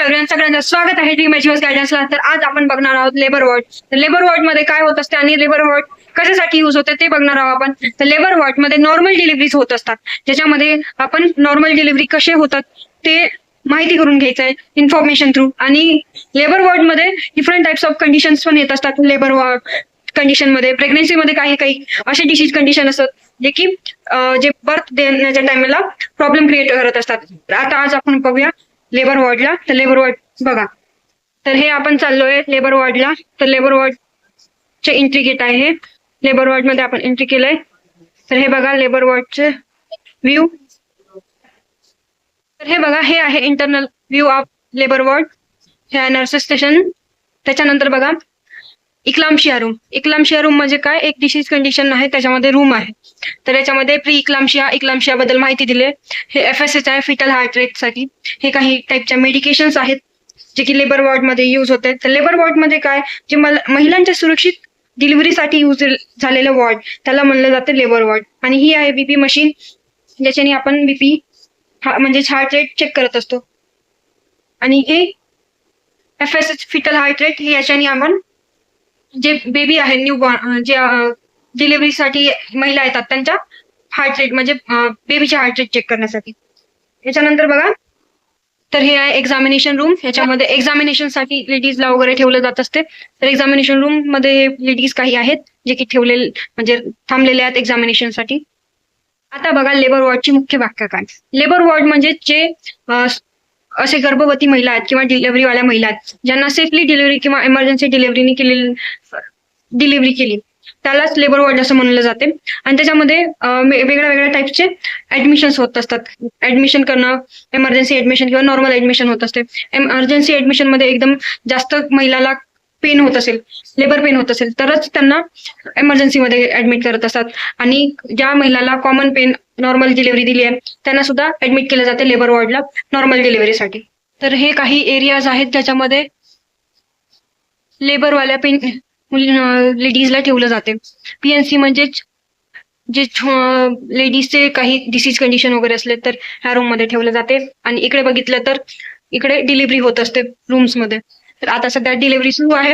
Everyone, सगळ्यांचं स्वागत आहे ड्रीम अचिव्हर्स गायडन्सला. तर आज आपण बघणार आहोत लेबर वॉर्ड. तर लेबर वॉर्ड मध्ये काय होत असते आणि लेबर वॉर्ड कशासाठी युज होते ते बघणार आहोत आपण. तर लेबर वॉर्ड मध्ये नॉर्मल डिलिव्हरीज होत असतात, ज्याच्यामध्ये आपण नॉर्मल डिलिव्हरी कसे होतात ते माहिती करून घ्यायचं आहे इन्फॉर्मेशन थ्रू. आणि लेबर वॉर्ड मध्ये डिफरंट टाइप्स ऑफ कंडिशन्स पण येत असतात. लेबर वॉर्ड कंडिशन मध्ये प्रेग्नन्सी मध्ये काही काही असे डिसीज कंडिशन असतात जे की जे बर्थ देण्याच्या टाइमला प्रॉब्लेम क्रिएट करत असतात. तर आता आज आपण बघूया लेबर वॉर्डला. तर लेबर वॉर्ड बघा, तर हे आपण चाललोय लेबर वॉर्डला. तर लेबर वॉर्डचे एंट्री गेट आहे हे. लेबर वॉर्ड मध्ये आपण एंट्री केलंय. तर हे बघा लेबर वॉर्डचे व्ह्यू. तर हे बघा, हे आहे internal view of labour ward. हे आहे नर्सेस स्टेशन. त्याच्यानंतर बघा इक्लाम्शिया रूम. इक्लाम्शिया रूम म्हणजे काय, एक डिसीज कंडिशन आहे त्याच्यामध्ये रूम आहे. तर याच्यामध्ये प्री इक्लाम्शिया बद्दल माहिती दिली. हे FSH आहे, फिटल हार्ट रेट साठी. हे काही टाईपच्या मेडिकेशन्स आहेत जे की लेबर वॉर्ड मध्ये युज होते. तर लेबर वॉर्ड मध्ये काय, जे महिलांच्या सुरक्षित डिलिव्हरीसाठी युज झालेलं वॉर्ड त्याला म्हणलं जातं लेबर वॉर्ड. आणि ही आहे BP मशीन, ज्याच्याने आपण BP म्हणजे हार्ट रेट चेक करत असतो. आणि हे FSH फिटल हार्ट रेट, हे याच्याने आपण जे बेबी आहे न्यू बॉर्न, जे डिलिव्हरीसाठी महिला येतात त्यांच्या हार्ट रेट म्हणजे बेबीचे हार्ट रेट चेक करण्यासाठी. याच्यानंतर बघा, तर हे आहे एक्झामिनेशन रूम. याच्यामध्ये एक्झामिनेशन साठी लेडीजला वगैरे ठेवलं जात असते. तर एक्झामिनेशन रूम मध्ये लेडीज काही आहेत जे की ठेवलेले म्हणजे थांबलेले आहेत एक्झामिनेशन साठी. आता बघा लेबर वॉर्डची मुख्य व्याख्या काय. लेबर वॉर्ड म्हणजे जे असे गर्भवती महिला आहेत किंवा डिलिव्हरीवाल्या महिला आहेत ज्यांना सेफली डिलिव्हरी किंवा इमर्जन्सी डिलिव्हरी केली त्यालाच लेबर वॉर्ड असं म्हणलं जाते. आणि त्याच्यामध्ये वेगळ्या वेगळ्या टाईपचे ऍडमिशन्स होत असतात. ऍडमिशन करणं, इमर्जन्सी ऍडमिशन किंवा नॉर्मल ऍडमिशन होत असते. इमर्जन्सी ऍडमिशन मध्ये एकदम जास्त महिलाला पेन होत असेल, लेबर पेन होत असेल तरच त्यांना इमर्जन्सी मध्ये ऍडमिट करत असतात. आणि ज्या महिलाला कॉमन पेन नॉर्मल डिलिव्हरी दिली आहे त्यांना सुद्धा ऍडमिट केलं जाते लेबर वॉर्डला नॉर्मल डिलिव्हरीसाठी. तर हे काही एरियाज आहेत ज्याच्यामध्ये लेबरवाल्या लेडीजला ठेवलं जाते. PNC म्हणजे जे लेडीजचे काही डिसीज कंडिशन वगैरे असले तर ह्या रूम मध्ये ठेवलं जाते. आणि इकडे बघितलं तर इकडे डिलिव्हरी होत असते रूम्स मध्ये. तर आता सध्या डिलिव्हरी सुरू आहे.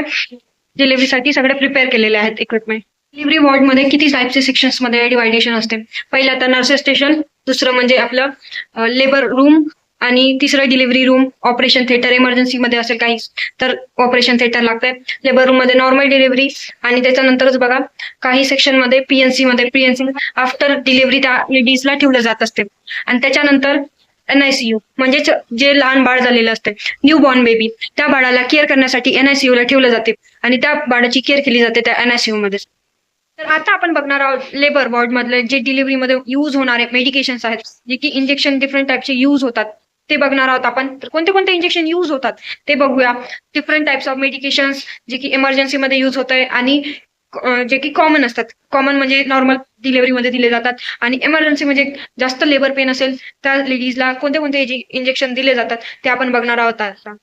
डिलिव्हरीसाठी सगळे प्रिपेअर केलेले आहेत इक्विपमेंट. डिलिव्हरी वॉर्ड मध्ये किती टाईपचे सेक्शन्स मध्ये डिवायडेशन असते. पहिलं आता नर्सेस स्टेशन, दुसरं म्हणजे आपलं लेबर रूम, आणि तिसरं delivery room, operation theatre. Emergency मध्ये असेल काही तर ऑपरेशन थिएटर लागतंय. लेबर रूम मध्ये नॉर्मल डिलिव्हरी. आणि त्याच्यानंतरच बघा काही सेक्शन मध्ये PNC आफ्टर डिलिव्हरी त्या लेडीजला ठेवलं जात असते. आणि त्याच्यानंतर NICU म्हणजे जे लहान बाळ झालेलं असते, न्यू बॉर्न बेबी, त्या बाळाला केअर करण्यासाठी NICU ला ठेवलं जाते आणि त्या बाळाची केअर केली जाते त्या NICU मध्ये. तर आता आपण बघणार आहोत लेबर वॉर्ड मधले जे डिलिव्हरी मध्ये युज होणारे मेडिकेशन्स आहेत, जे की इंजेक्शन डिफरंट टाईपचे युज होतात ते बघणार आहोत आपण. तर कोणते कोणते इंजेक्शन युज होतात ते बघूया. डिफरंट टाइप्स ऑफ मेडिकेशन्स जे की इमर्जन्सी मध्ये युज होत आहे आणि जे की कॉमन असतात. कॉमन म्हणजे नॉर्मल डिलिव्हरी मध्ये दिले जातात. आणि इमर्जन्सी म्हणजे जास्त लेबर पेन असेल त्या लेडीजला कोणते कोणते इंजेक्शन दिले जातात ते आपण बघणार आहोत आता.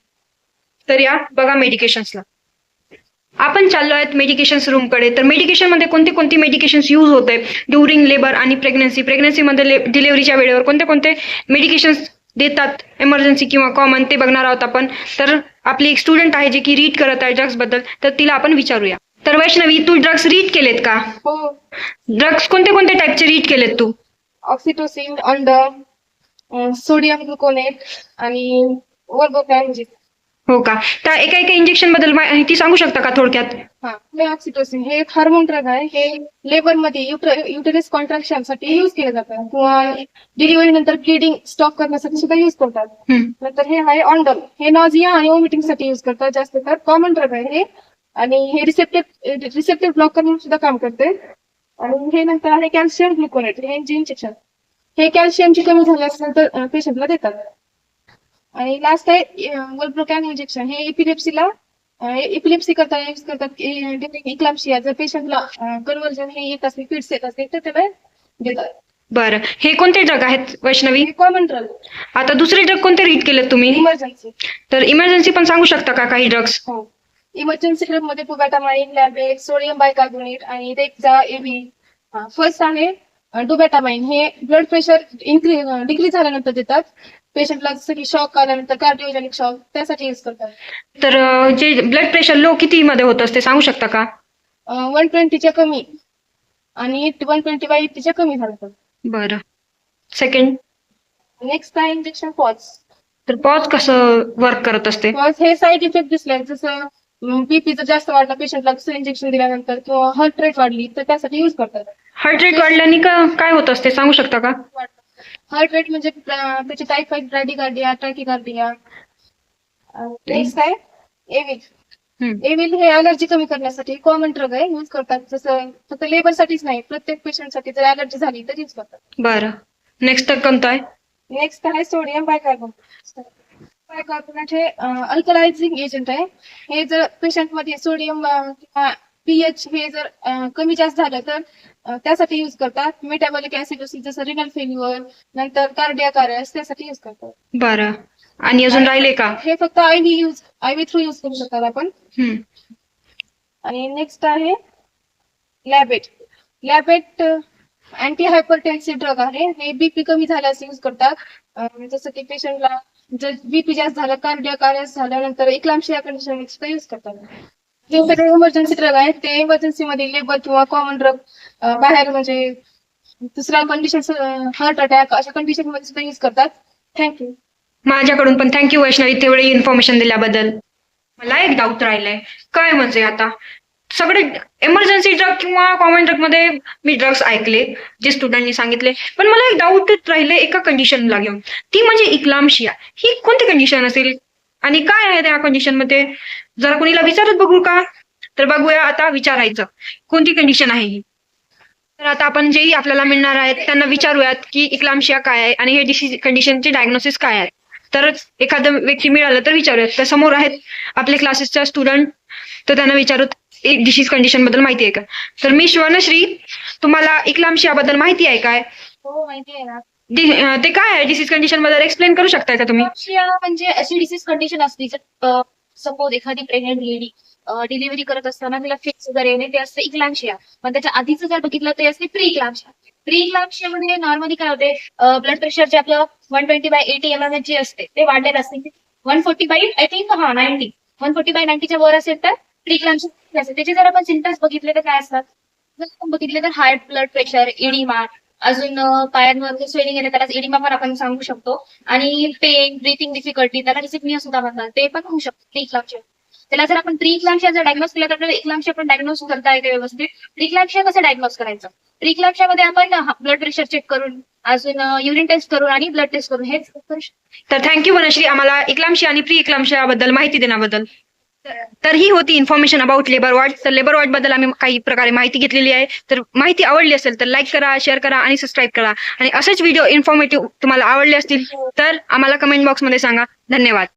तर या बघा मेडिकेशन्सला. आपण चाललो आहेत मेडिकेशन्स रूम कडे. तर मेडिकेशन मध्ये कोणते कोणते मेडिकेशन्स युज होत आहे ड्युरिंग लेबर आणि प्रेग्नन्सी मध्ये डिलिव्हरीच्या वेळेवर कोणते कोणते मेडिकेशन्स देतात इमर्जन्सी किंवा कॉमन ते बघणार आहोत आपण. तर आपली एक स्टुडंट आहे जे की रीड करत आहे ड्रग्स बद्दल, तर तिला आपण विचारूया. तर वैष्णवी, तू ड्रग्स रीड केलेत का? हो. ड्रग्स कोणते कोणते टाईपचे रीड केलेत तू? ऑक्सिटोसिन, सोडियम ग्लुकोनेट आणि वर्बोपॅनजिक. हो का? त्या एका एका इंजेक्शन बद्दल माहिती सांगू शकता का थोडक्यात? हे ऑक्सिटोसिन हे एक हार्मोन ड्रग आहे. हे लेबर मध्ये युटेरस कॉन्ट्रॅक्शन साठी युज केलं जातं किंवा डिलिव्हरी नंतर ब्लिडिंग स्टॉप करण्यासाठी सुद्धा युज करतात. नंतर हे आहे ऑन्डल, हे नॉझिया आणि वॉमिटिंग साठी युज करतात जास्त तर. कॉमन ड्रग आहे हे आणि हे रिसेप्टर ब्लॉकर म्हणून सुद्धा काम करते. आणि हे नंतर आहे कॅल्शियम ग्लुकोनेट, हे इंजेक्शन. हे कॅल्शियमची कमी झाली असेल तर पेशंटला देतात. आणि लास्ट आहे वल्ब्रोकॅन इंजेक्शन. हे इपिलेप्सी करता यूज करतात. इक्लाम्शिया जर पेशंटला कन्व्हर्जन हे येत असेल, फिट्स येत असेल तर त्याला देतात. बरं, हे कोणते ड्रग आहेत वैष्णवी? Common drug. आता दुसरे ड्रग कोणते रीड केलेत तुम्ही? इमर्जन्सी. तर इमर्जन्सी पण सांगू शकता का काही ड्रग्स? हो. इमर्जन्सी ड्रग मध्ये पुगाटामाइन, लॅबेट, सोडियम बायकार्बोनेट आणि रेक्झा एबी. फर्स्ट आहे डुबॅटामाइन. हे ब्लड प्रेशर डिक्रीज झाल्यानंतर देतात. पेशंटला जसं की शॉक आल्यानंतर कार्डिओजेनिक शॉक त्यासाठी युज करतात. तर जे ब्लड प्रेशर लो किती मध्ये होत असते सांगू शकता का? 120च्या कमी आणि 120/80च्या कमी झालं. बरं. सेकंड, नेक्स्ट आहे इंजेक्शन पॉज. तर पॉज कसं वर्क करत असते? पॉज हे साईड इफेक्ट दिसले जसं बीपी जर जास्त वाढला पेशंटला दुसरं इंजेक्शन दिल्यानंतर किंवा हार्ट रेट वाढली तर त्यासाठी युज करतात. हार्ट रेट वाढल्याने काय होत असते सांगू शकता का? हार्ट रेट म्हणजे त्याची टायफॉइड, ब्रॅडिकार्डिया, टॅकिकार्डिया. नेक्स्ट आहे एव्हिल. एव्हिल हे अलर्जी कमी करण्यासाठी कॉमन ड्रग आहे, युज करतात. जसं फक्त लेबरसाठीच नाही, प्रत्येक पेशंटसाठी जर अलर्जी झाली तर युज करतात. बरं. नेक्स्ट तर कोणतं आहे? नेक्स्ट आहे सोडियम बायकार्बोनेट. बायकार्बोनेट हे अल्कलायझिंग एजंट आहे. हे जर पेशंट मध्ये सोडियम किंवा पीएच हे जर कमी जास्त झालं तर त्यासाठी युज करतात. मेटाबॉलिक ऍसिडोसिस जसं रिनल फेल्युअर, नंतर कार्डियाक अरेस्ट त्यासाठी युज करतात. बरं. आणि अजून राहिले का? हे फक्त आयव्ही थ्रू युज करू शकतात आपण. आणि नेक्स्ट आहे लॅबेट. लॅबेट अँटी हायपरटेन्सिव्ह ड्रग आहे. हे बीपी कमी झाल्यास युज करतात. जसं की पेशंटला जर बीपी जास्त झालं, कार्डियाक अरेस्ट झाल्यानंतर इक्लाम्शिया कंडिशन सुद्धा युज करतात. हे सगळे इमर्जन्सी ड्रग आहेत. ते इमर्जन्सी मध्ये लेबर किंवा कॉमन ड्रग बाहेर म्हणजे दुसऱ्या कंडिशन, हार्ट अटॅक अशा कंडिशन मध्ये सुद्धा युज करतात. थँक्यू. माझ्याकडून पण थँक्यू वैष्णवी तेवढी इन्फॉर्मेशन दिल्याबद्दल. मला एक डाऊट राहिलाय, काय म्हणजे आता सगळे इमर्जन्सी ड्रग किंवा कॉमन ड्रग मध्ये मी ड्रग्स ऐकले जे स्टुडंटनी सांगितले, पण मला एक डाऊट राहिले एका कंडिशनला घेऊन, ती म्हणजे इक्लाम्शिया. ही कोणती कंडिशन असेल आणि काय आहे त्या कंडिशन मध्ये? जरा कोणीला विचारत बघू का? तर बघूया आता विचारायचं कोणती कंडिशन आहे ही. तर आता आपण जेही आपल्याला मिळणार आहेत त्यांना विचारूयात की इक्लाम्शिया काय आहे आणि हे डिसीज कंडिशनचे डायग्नोसिस काय आहे. तर एखादं व्यक्ती मिळालं तर विचारूयात. तर समोर आहेत आपले क्लासेसच्या स्टुडंट, तर त्यांना विचारूत डिसीज कंडिशन बद्दल माहिती आहे का. तर मी शिवनश्री, तुम्हाला इक्लाम्शिया बद्दल माहिती आहे काय? हो, माहिती आहे ना. ते काय आहे डिसीज कंडिशन बद्दल एक्सप्लेन करू शकताय का तुम्ही? इक्लाम्शिया म्हणजे अशी डिसीज कंडिशन असते सपोज एखादी प्रेग्नेंट लेडी डिलिव्हरी करत असताना तिला फिक्स वगैरे येणे ते असते इक्लाम्शिया. पण त्याच्या आधीचं जर बघितलं ते असते प्री इक्लाम्शिया. प्री इक्लाम्शिया मध्ये नॉर्मली काय होते, ब्लड प्रेशर जे आपलं 120/80 mm जे असते ते वाढलेलं असते. 140/90 140/90च्या वर असेल तर प्री इक्लाम्शिया असते. त्याचे जर आपण सिम्पटम्स बघितले तर काय असतात, जर आपण बघितले तर हाय ब्लड प्रेशर, एडिमा, अजून पायांवर स्वेलिंग येते त्याला एडिमा पण आपण सांगू शकतो. आणि पेन, ब्रीथिंग डिफिकल्टी त्याला डिसिप्निया सुद्धा म्हणतात, ते पण होऊ शकतो प्री इक्लाम्शिया. त्याला जर आपण प्री इक्लाम्शिया जर डायग्नोस केलं तर आपल्याला इक्लाम्शिया पण डायग्नोस करता येते व्यवस्थित. प्री इक्लाम्शिया कसं डायग्नोस करायचं? प्री इक्लाम्शिया मध्ये आपण ब्लड प्रेशर चेक करून, अजून युरिन टेस्ट करून आणि ब्लड टेस्ट करून हेच करू शकतो. तर थँक्यू वनश्री आम्हाला इक्लाम्शिया आणि प्री इक्लाम्शिया बद्दल माहिती देण्याबद्दल. तर ही होती इन्फॉर्मेशन अबाउट लेबर वॉर्ड. तर लेबर वॉर्ड बद्दल आम्ही काही प्रकारे माहिती घेतलेली आहे. तर माहिती आवडली असेल तर लाईक करा, शेअर करा आणि सबस्क्राईब करा. आणि असेच व्हिडिओ इन्फॉर्मेटिव्ह तुम्हाला आवडले असतील तर आम्हाला कमेंट बॉक्समध्ये सांगा. धन्यवाद.